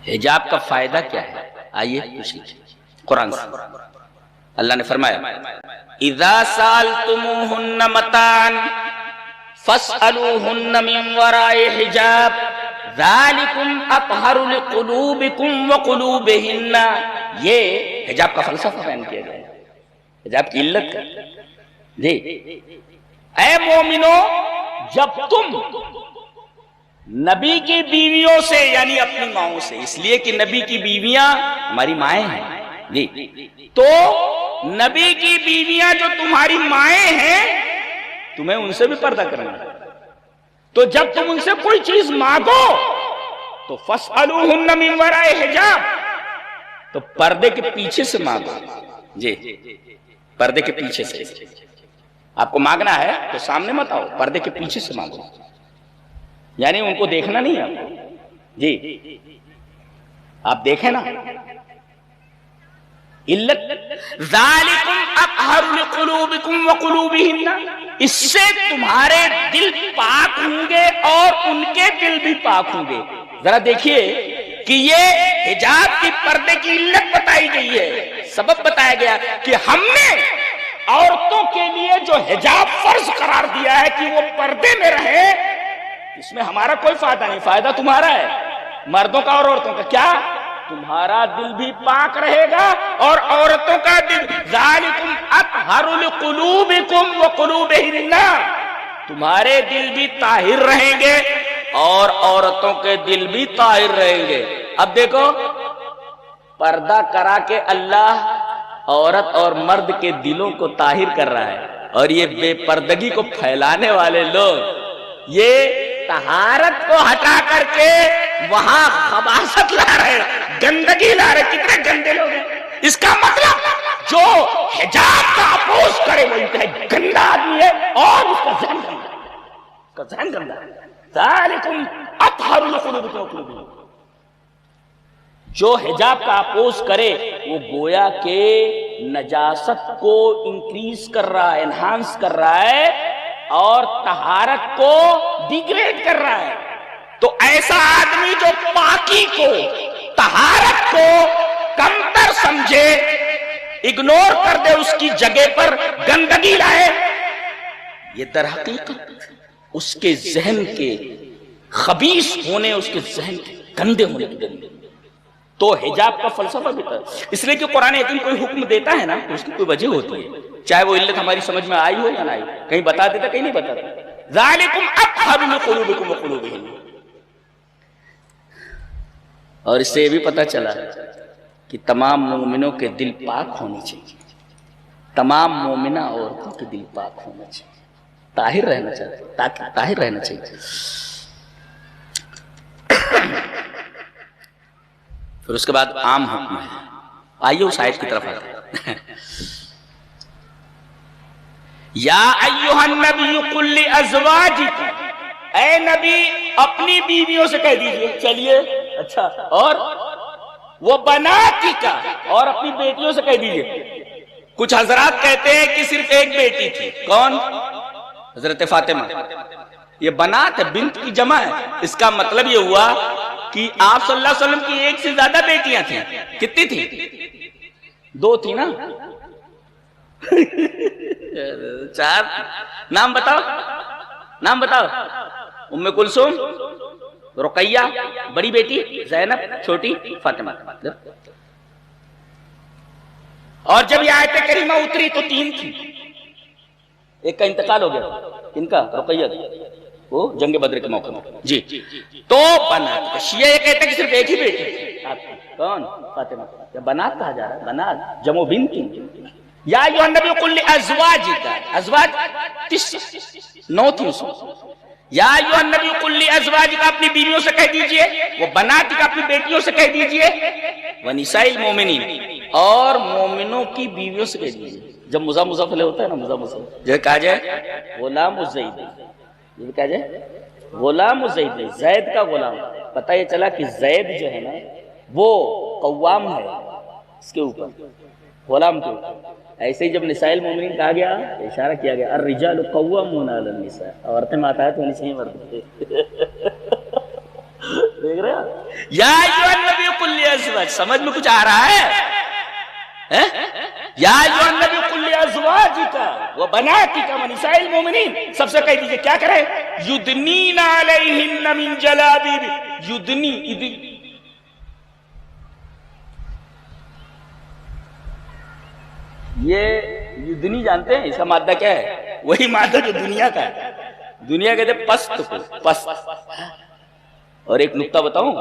حجاب کا فائدہ کیا ہے؟ آئیے قرآن سے اللہ نے فرمایا اذا سالتموہن متاعا فاسألوہن من وراء حجاب ذالکم اطہر لقلوبکم وقلوبہن. یہ حجاب کا فلسفہ بیان کیا گیا ہے، حجاب کی علت کا. جی اے مومنو، جب تم نبی کی بیویوں سے یعنی اپنی ماؤں سے، اس لیے کہ نبی کی بیویاں ہماری مائیں ہیں، جی تو نبی کی بیویاں جو تمہاری مائیں ہیں تمہیں ان سے بھی پردہ کرنا ہے. تو جب تم ان سے کوئی چیز مانگو تو فَاسْأَلُوهُنَّ مِن وَرَاءِ حِجَاب، تو پردے کے پیچھے سے مانگو. جی پردے کے پیچھے سے. آپ کو مانگنا ہے تو سامنے مت آؤ، پردے کے پیچھے سے مانگو، یعنی ان کو دیکھنا نہیں ہے. جی آپ دیکھیں نا. علت ذالکم اطہر لقلوبکم وقلوبہن، اس سے تمہارے دل پاک ہوں گے اور ان کے دل بھی پاک ہوں گے. ذرا دیکھیے کہ یہ حجاب کی پردے کی علت بتائی گئی ہے، سبب بتایا گیا کہ ہم نے عورتوں کے لیے جو حجاب فرض قرار دیا ہے کہ وہ پردے میں رہے، اس میں ہمارا کوئی فائدہ نہیں، فائدہ تمہارا ہے، مردوں کا اور عورتوں کا. کیا؟ تمہارا دل بھی پاک رہے گا اور عورتوں کا دل. ذالکم اطہر لقلوبکم وقلوبہن، تمہارے دل بھی طاہر رہیں گے اور عورتوں کے دل بھی طاہر رہیں گے. اب دیکھو، پردہ کرا کے اللہ عورت اور مرد کے دلوں کو طاہر کر رہا ہے، اور یہ بے پردگی کو پھیلانے والے لوگ یہ طہارت کو ہٹا کر کے وہاں خباثت لا رہے، گندگی لا رہے. کتنے گندے لوگ ہیں. اس کا مطلب جو حجاب کا اپوز کرے وہ انتہائی گندا آدمی ہے اور اس کا ذہن گندا ہے، اس کا ذہن گندا ہے. ذالکم اطہر لقلوبکم وقلوبہن. جو حجاب کا اپوز کرے وہ گویا کہ نجاست کو انکریز کر رہا ہے، انہانس کر رہا ہے اور طہارت کو ڈیگریڈ کر رہا ہے. تو ایسا آدمی جو پاکی کو، طہارت کو کمتر سمجھے، اگنور کر دے، اس کی جگہ پر گندگی لائے، یہ در حقیقت اس کے ذہن کے خبیث ہونے، اس کے ذہن کے گندے ہونے کی دلیل. تو حجاب کا فلسفہ بھی تھا. اس لیے کہ قرآن حکیم کوئی حکم دیتا ہے نا تو اس کی کوئی وجہ ہوتی ہے، چاہے وہ علت ہماری سمجھ میں آئی ہو یا نہ آئی. کہیں بتا دیتا، کہیں نہیں بتاتا. ذالکم اطہر لقلوبکم وقلوبہن. اور اس سے یہ بھی پتہ چلا کہ تمام مومنوں کے دل پاک ہونے چاہیے، تمام مومنہ عورتوں کے دل پاک ہونا چاہیے، طاہر رہنا چاہیے، تاکہ طاہر رہنا چاہیے. پھر اس کے بعد عام حکم ہے. آئیے اس آیت کی طرف آتے ہیں. یا ایھا النبی قل لازواجک، اے نبی اپنی بیویوں سے کہہ دیجئے. چلیے اچھا، اور وہ بناتی کا، اور اپنی بیٹیوں سے کہہ دیجئے. کچھ حضرات کہتے ہیں کہ صرف ایک بیٹی تھی. کون؟ حضرت فاطمہ. یہ بنات ہے، بنت کی جمع ہے. اس کا مطلب یہ ہوا کہ آپ صلی اللہ علیہ وسلم کی ایک سے زیادہ بیٹیاں تھیں. کتنی تھیں؟ 2 تھی نا. 4. نام بتاؤ، نام بتاؤ. ام کلثوم، رقیہ بڑی بیٹی، زینب چھوٹی، فاطمہ. اور جب یہ آیت کریمہ اتری تو 3 تھی. ایک کا انتقال ہو گیا. ان کا رقیہ وہ جنگ بدر کے موقع میں. جی تو بنات. شیعہ یہ کہتے ہیں کہ صرف ایک ہی بیٹی. کون؟ فاطمہ. یا بنات کہا جا رہا ہے، بنات جمع بنت. یا ایھا النبی قل لازواجک، ازواج 9 تھی اس میں. یا ایھا النبی قل لازواجک، اپنی بیویوں سے کہہ دیجئے. وہ بناتک، اپنی بیٹیوں سے کہہ دیجئے. ونساء المؤمنین، اور مومنوں کی بیویوں سے کہہ دیجئے. جب مضاف علیہ ہوتا ہے نا، مضاف جیسے کہا جائے غلام الزید، یہ کہا جائے غلام الزید، زید کا غلام. پتہ یہ چلا کہ زید جو ہے نا وہ قوام ہے اس کے اوپر، غلام کے اوپر. ایسے ہی جب نساء المؤمنین کہا گیا، اشارہ کیا گیا الرجال قوامون علی النساء، عورتیں ماتحت ہونی چاہیے مرد. دیکھ رہے ہو؟ یا ایھا النبی قل لازواج، سمجھ میں کچھ آ رہا ہے؟ یا ایھا النبی قل لازواجک وبناتک ونساء المؤمنین، سب سے کہہ دیجئے کیا کرے؟ یدنین علیہن من جلابیب، یدنی، یہ یدنی جانتے ہیں اس کا مادہ کیا ہے؟ وہی مادہ جو دنیا کا ہے. دنیا کہتے ہیں پست کو، پست. اور ایک نکتہ بتاؤں،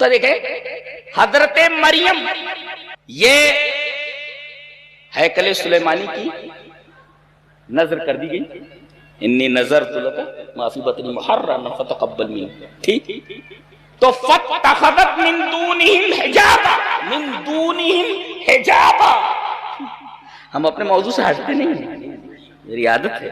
تو دیکھیں حضرت مریم یہ ہیکل سلیمانی کی نظر کر دی گئی، انی نظرت لک ما فی بطنی محررا فتقبل منی، ٹھیک؟ تو فاتخذت من دونہم حجابا، من دونہم حجابا. ہم اپنے موضوع سے ہٹتے نہیں ہیں، میری عادت ہے.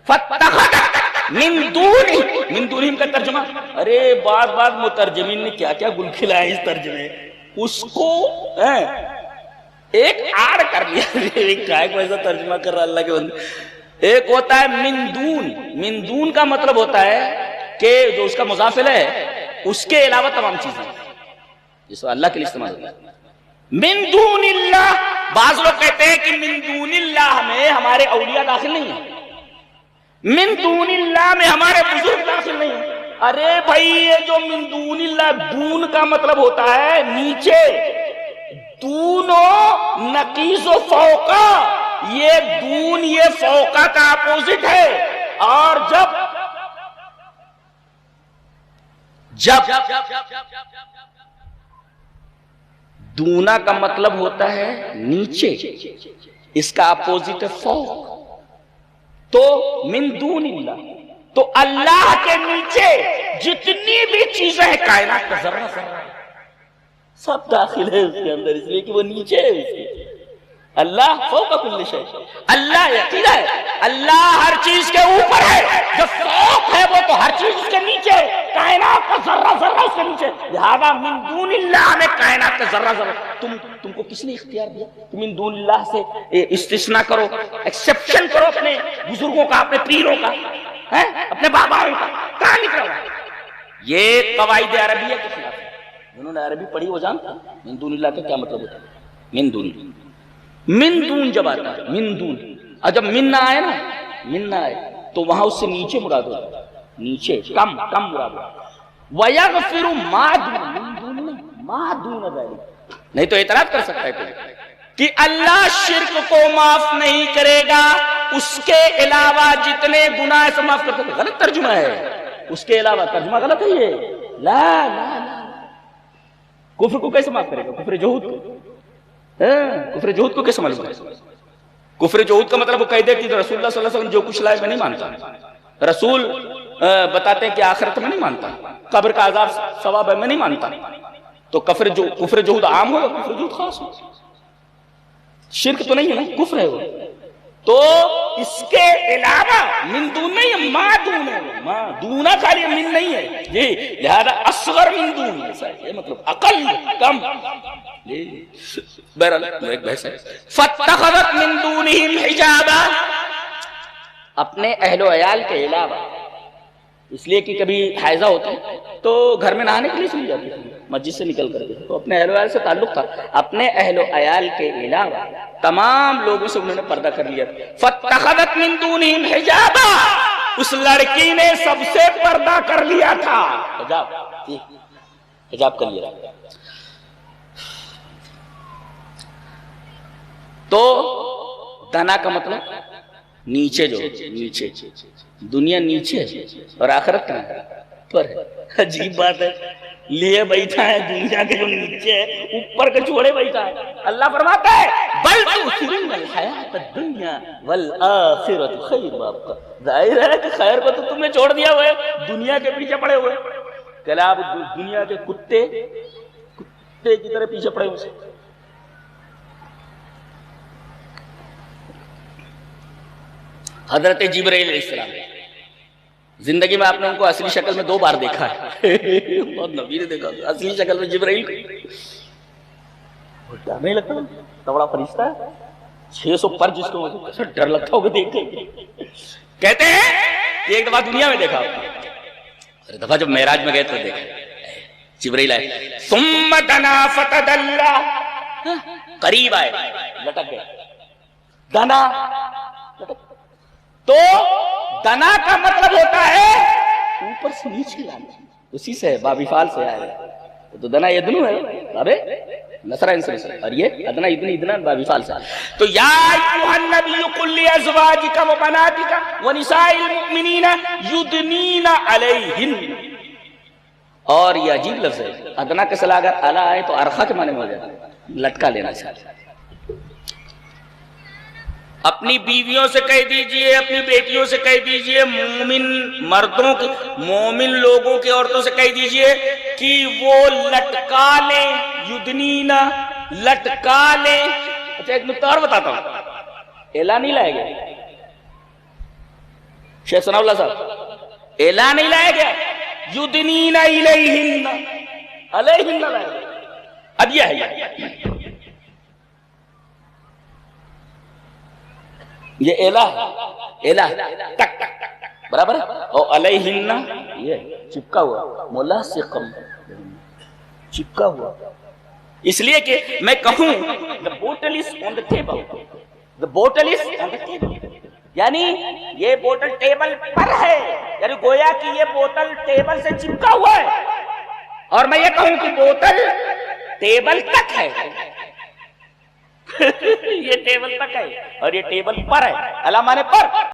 فاتخذت من دونہم، من دونہم کا ترجمہ، ارے بعض مترجمین نے کیا کیا گل کھلائے اس ترجمے، اس کو ایک آڑ کر لیا. ایک ویسا ترجمہ کر رہا اللہ کے بندے. ایک ہوتا ہے من دون، من دون کا مطلب ہوتا ہے کہ جو اس کا مضاف ہے اس کے علاوہ تمام چیزیں، جس کو اللہ کے لیے استعمال ہوتا ہے. من دون اللہ، بعض لوگ کہتے ہیں کہ من دون اللہ میں ہمارے اولیاء داخل نہیں ہیں، من دون اللہ میں ہمارے بزرگ داخل نہیں ہیں. ارے بھائی یہ جو من دون اللہ، دون کا مطلب ہوتا ہے نیچے، دونوں نقیص و فوقا، یہ دون یہ فوقا کا اپوزٹ ہے. اور جب دونا کا مطلب ہوتا ہے نیچے، اس کا اپوزٹ ہے فوق. تو من دون اللہ، تو اللہ کے نیچے جتنی بھی چیزیں ہیں کائنات کا ذرہ ذرہ سب داخل ہے اس کے اندر، اس لیے کہ وہ نیچے ہے اس کے. اللہ فوق کل شیء، اللہ یقین ہے اللہ ہر چیز کے اوپر ہے. جو فوق ہے وہ تو ہر چیز اس کے نیچے ہے، کائنات کا ذرہ ذرہ اس کے نیچے. لہذا من دون اللہ میں کائنات کا ذرہ ذرہ. تم کو کس نے اختیار دیا کہ من دون اللہ سے استثناء کرو، ایکسپشن کرو اپنے بزرگوں کا، اپنے پیروں کا، اپنے باباؤں کا؟ کہاں نکلا؟ یہ قواعد عربیہ کے خلاف ہے. جنہوں نے عربی پڑھی وہ جانتا من دون اللہ کا کیا مطلب ہوتا ہے. من دون، من دون جب آتا ہے، من دون، اور جب من نہ آئے نا، من نہ آئے تو وہاں اس سے نیچے مراد ہوتا ہے، نیچے کم مراد ہوتا ہے. وَيَغْفِرُ مَا دُونَ، من دون نہیں، ما دون ذَلِكَ. نہیں تو اعتراض کر سکتا ہے کوئی کہ اللہ شرک کو معاف نہیں کرے گا، اس کے علاوہ جتنے گناہ سے معاف کرتے ہیں. غلط ترجمہ ہے، اس کے علاوہ ترجمہ غلط ہے یہ. لا لا لا، کفر کو کیسے معاف کرے گا؟ کفر جہود کو، کفر جہود کو کیسے معلوم ہے؟ کفر جہود کا مطلب وہ کہہ دے کہ رسول اللہ صلی اللہ علیہ وسلم جو کچھ لائے میں نہیں مانتا، رسول بتاتے ہیں کہ آخرت میں نہیں مانتا، قبر کا عذاب ثواب ہے میں نہیں مانتا. تو کفر جہود عام ہو یا کفر جہود خاص ہو؟ شرک تو نہیں ہے نا، کفر ہے وہ. تو اس کے علاوہ من دون نہیں ہے، ما دون ہے. ما دونا خالی من نہیں ہے جی، لہذا اصغر من دون ہے، یہ مطلب اقل، کم. بہرحال ایک بحث ہے. فاتخذت من دونہم حجابا، اپنے اہل و عیال کے علاوہ، اس لیے کہ کبھی حائضہ ہوتی تو گھر میں نہانے کے لیے چلی جاتی تھی مسجد سے نکل کر کے، تو اپنے اہل و عیال سے تعلق تھا. اپنے اہل و عیال کے علاوہ تمام لوگوں سے انہوں نے پردہ کر لیا. فاتخذت من دونہم حجابا، اس لڑکی نے سب سے پردہ کر لیا تھا، حجاب کر لیا. تو دنا کا مطلب نیچے، جو نیچے، دنیا نیچے ہے اور آخرت کہاں ہے؟ پر ہے. عجیب بات ہے، لیے بیٹھا ہے دنیا کے جو نیچے ہے، اوپر کے چھوڑے بیٹھا ہے. اللہ فرماتا ہے بل تؤثرون الحیات الدنیا والآخرۃ خیر وابقیٰ. ظاہر ہے کہ خیر کو تو تم نے چھوڑ دیا ہوا ہے، دنیا کے پیچھے پڑے ہوئے. کہ آپ دنیا کے کتے کی طرح پیچھے پڑے ہوئے. حضرت جبرائیل علیہ السلام، زندگی میں آپ نے ان کو اصلی شکل میں 2 بار دیکھا ہے. اور نبی نے دیکھا اصلی شکل میں جبرائیل کو. ڈر نہیں لگتا؟ بڑا فرشتہ ہے، 600 پر جس کو ڈر لگتا ہوگا دیکھ کے. کہتے ہیں کہ ایک دفعہ دنیا میں دیکھا دفعہ جب معراج میں گئے تو دیکھا جبرائیل آئے، ثم دنا فتدلا، قریب آئے لٹک گئے، دنا تو دنا کا مطلب ہوتا ہے اوپر سے نیچے لانا، اسی سے بابی فال سے آئے، تو دنا یدنو ہے ابے نصرہ انسر اور یہ ادنا ادنی ادنا بابی فال سے، تو یا ایوہ النبی قل لازواجک و بناتک و نساء المؤمنین یدنین علیہن، اور یہ عجیب لفظ ہے، ادنا کے صلاح اگر اعلیٰ آئے تو ارخا کے معنی میں ہو جائے، لٹکا لینا چاہتے، اپنی بیویوں سے کہہ دیجئے، اپنی بیٹیوں سے کہہ دیجئے، مومن مردوں کی، مومن لوگوں کی عورتوں سے کہہ دیجئے کہ وہ لٹکا لیں، یدنینا لٹکا لیں۔ اچھا ایک نکتہ اور بتاتا ہوں، اعلان نہیں لائے گئے شیخ ثناء اللہ صاحب، اعلان نہیں لائے گئے، یدنینا الیہن، علیہن لائے گئے، اب یہ ہے یہ الہ الہ تک برابر ہے، اور علیہن یہ چپکا ہوا، ملاصقم چپکا ہوا، اس لیے کہ میں کہوں the bottle is on the table، the bottle is on the table، یعنی یہ بوتل ٹیبل پر ہے، یعنی گویا کہ یہ بوتل ٹیبل سے چپکا ہوا ہے، اور میں یہ کہوں کہ بوتل ٹیبل تک ہے یہ ٹیبل تک ہے اور یہ ٹیبل پر ہے، علامہ نے پر،